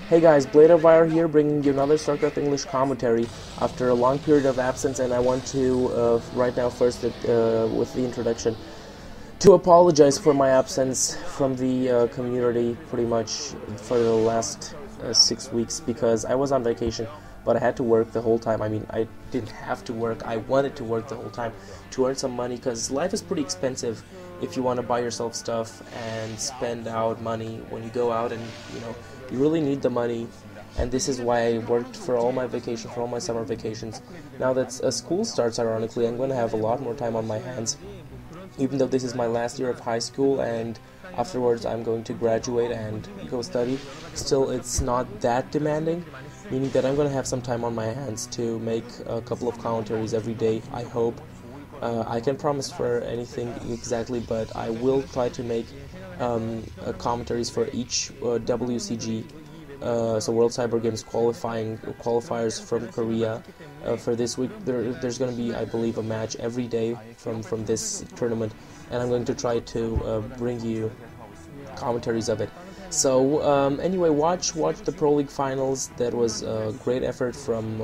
Hey guys, Blade of Wire here, bringing you another StarCraft English commentary after a long period of absence, and I want to, right now first with the introduction, to apologize for my absence from the community pretty much for the last 6 weeks, because I was on vacation, but I had to work the whole time. I mean, I didn't have to work, I wanted to work the whole time to earn some money, because life is pretty expensive if you want to buy yourself stuff and spend out money when you go out, and you really need the money. And this is why I worked for all my vacation, for all my summer vacations. Now that school starts, ironically, I'm going to have a lot more time on my hands, even though this is my last year of high school, and afterwards I'm going to graduate and go study. Still, it's not that demanding, meaning that I'm going to have some time on my hands to make a couple of commentaries every day, I hope. I can't promise for anything exactly, but I will try to make commentaries for each WCG, so World Cyber Games qualifiers from Korea. For this week, there's going to be, I believe, a match every day from this tournament, and I'm going to try to bring you commentaries of it. So anyway, watch the Pro League finals. That was a great effort from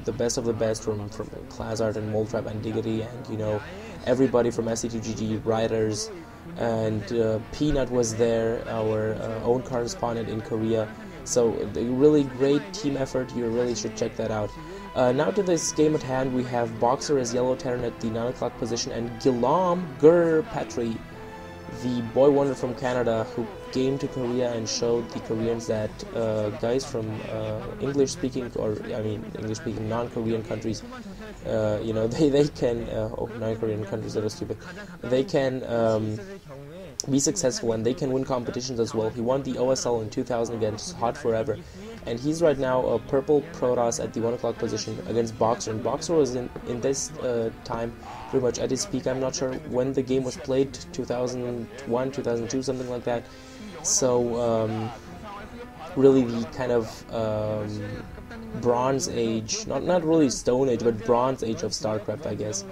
the best of the best, from Classart and Moltrap and Diggity, and everybody from SC2GG, writers, and Peanut was there, our own correspondent in Korea. So a really great team effort. You really should check that out. Now to this game at hand, we have Boxer as Yellow Terran at the 9 o'clock position, and Grrr P1, the boy wonder from Canada, who came to Korea and showed the Koreans that guys from English-speaking, English-speaking non-Korean countries, they can, non-Korean countries that are stupid, they can be successful, and they can win competitions as well. He won the OSL in 2000 against Hot Forever, and he's right now a purple Protoss at the 1 o'clock position against Boxer, and Boxer was in this time pretty much at his peak. I'm not sure when the game was played, 2001, 2002, something like that. So really the kind of Bronze Age, not really Stone Age, but Bronze Age of StarCraft, I guess.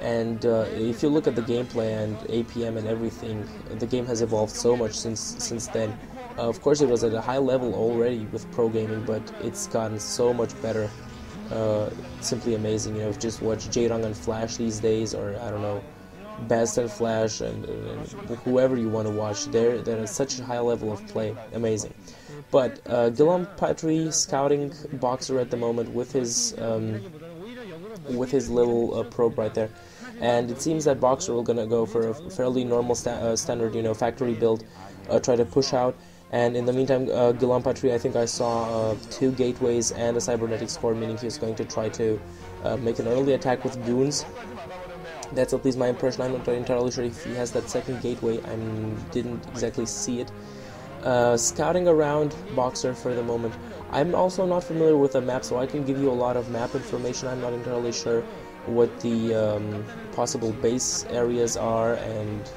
And if you look at the gameplay and APM and everything, the game has evolved so much since then. Of course, it was at a high level already with pro gaming, but it's gotten so much better. Simply amazing. Just watch J-Rung and Flash these days, or I don't know, Best and Flash, and whoever you want to watch. They're at such a high level of play. Amazing. But Grrr P1 scouting Boxer at the moment with his little probe right there, and it seems that Boxer will gonna go for a fairly normal standard, factory build, try to push out. And in the meantime, Grrr P1, I think I saw 2 gateways and a cybernetics core, meaning he's going to try to make an early attack with goons. That's at least my impression. I'm not entirely sure if he has that second gateway. I didn't exactly see it. Scouting around Boxer for the moment. I'm also not familiar with the map, so I can give you a lot of map information. I'm not entirely sure what the possible base areas are, and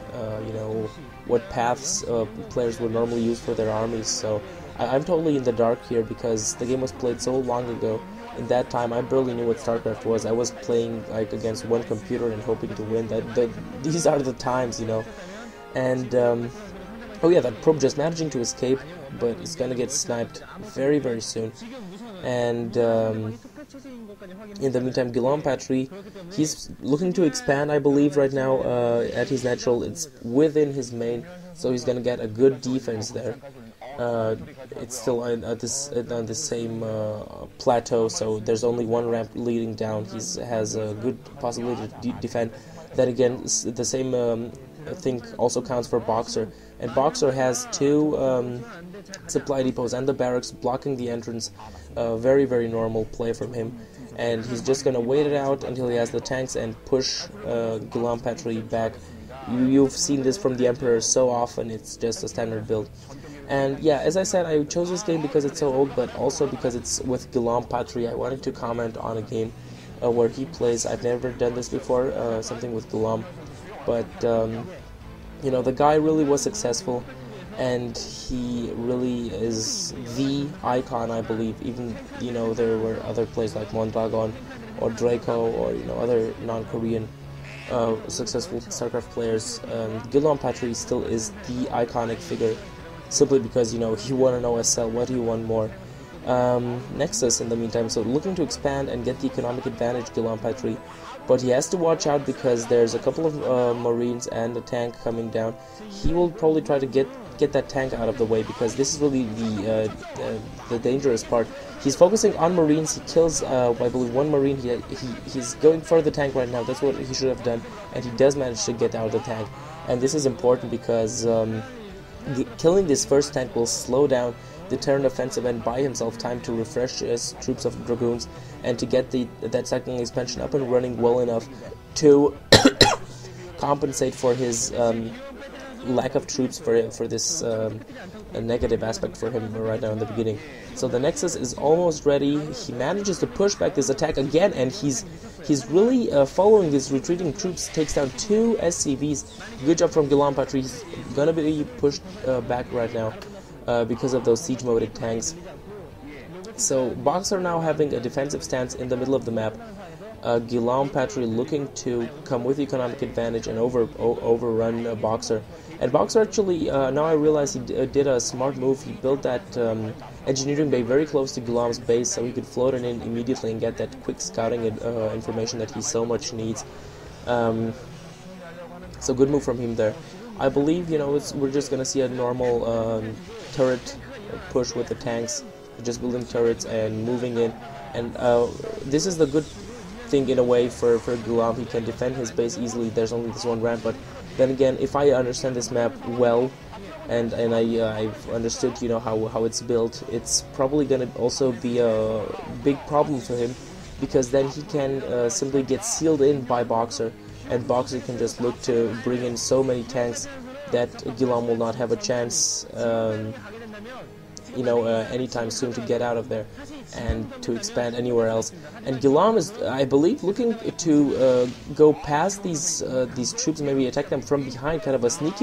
what paths players would normally use for their armies. So I'm totally in the dark here, because the game was played so long ago. In that time, I barely knew what StarCraft was. I was playing like against one computer and hoping to win. These are the times, And oh yeah, that probe just managing to escape, but it's gonna get sniped very, very soon. And in the meantime, Grrr P1, he's looking to expand, I believe, right now at his natural. It's within his main, so he's gonna get a good defense there. It's still on the same plateau, so there's only one ramp leading down. He has a good possibility to defend. Then again, the same thing also counts for Boxer, and Boxer has 2 supply depots and the barracks blocking the entrance. Very, very normal play from him, and he's just gonna wait it out until he has the tanks and push Grrr P1 back. You've seen this from the Emperor so often. It's just a standard build. And yeah, as I said, I chose this game because it's so old, but also because it's with Grrr P1. I wanted to comment on a game where he plays. I've never done this before, something with Grrr, but the guy really was successful, and he really is the icon, I believe. Even there were other players like Mondragon or Draco, or other non-Korean successful StarCraft players. Grrr P1 still is the iconic figure simply because, you know, you want an OSL. What do you want more? Nexus, in the meantime, so looking to expand and get the economic advantage, Gillan, but he has to watch out because there's a couple of Marines and a tank coming down. He will probably try to get that tank out of the way, because this is really the dangerous part. He's focusing on Marines. He kills, I believe, one Marine. He's going for the tank right now. That's what he should have done, and he does manage to get out of the tank. And this is important because killing this first tank will slow down the Terran offensive and buy himself time to refresh his troops of Dragoons and to get that second expansion up and running well enough to compensate for his lack of troops for this a negative aspect for him right now in the beginning. So the Nexus is almost ready. He manages to push back this attack again, and he's really following his retreating troops. Takes down 2 SCVs. Good job from Gillan. He's gonna be pushed back right now because of those siege mode tanks. So Boxer now having a defensive stance in the middle of the map. Gillan looking to come with economic advantage and overrun Boxer. And Boxer actually, now I realize he did a smart move. He built that engineering bay very close to Gillan's base, so he could float it in immediately and get that quick scouting information that he so much needs. So good move from him there. I believe, you know, we're just gonna see a normal turret push with the tanks, just building turrets and moving in. And this is the good thing in a way for Gillan. He can defend his base easily. There's only this one ramp, but then again, if I understand this map well, and I've understood, you know, how it's built, it's probably gonna also be a big problem for him, because then he can simply get sealed in by Boxer, and Boxer can just look to bring in so many tanks that Gillan will not have a chance, you know, anytime soon to get out of there and to expand anywhere else. And Gillan is, I believe, looking to go past these troops and maybe attack them from behind, kind of a sneaky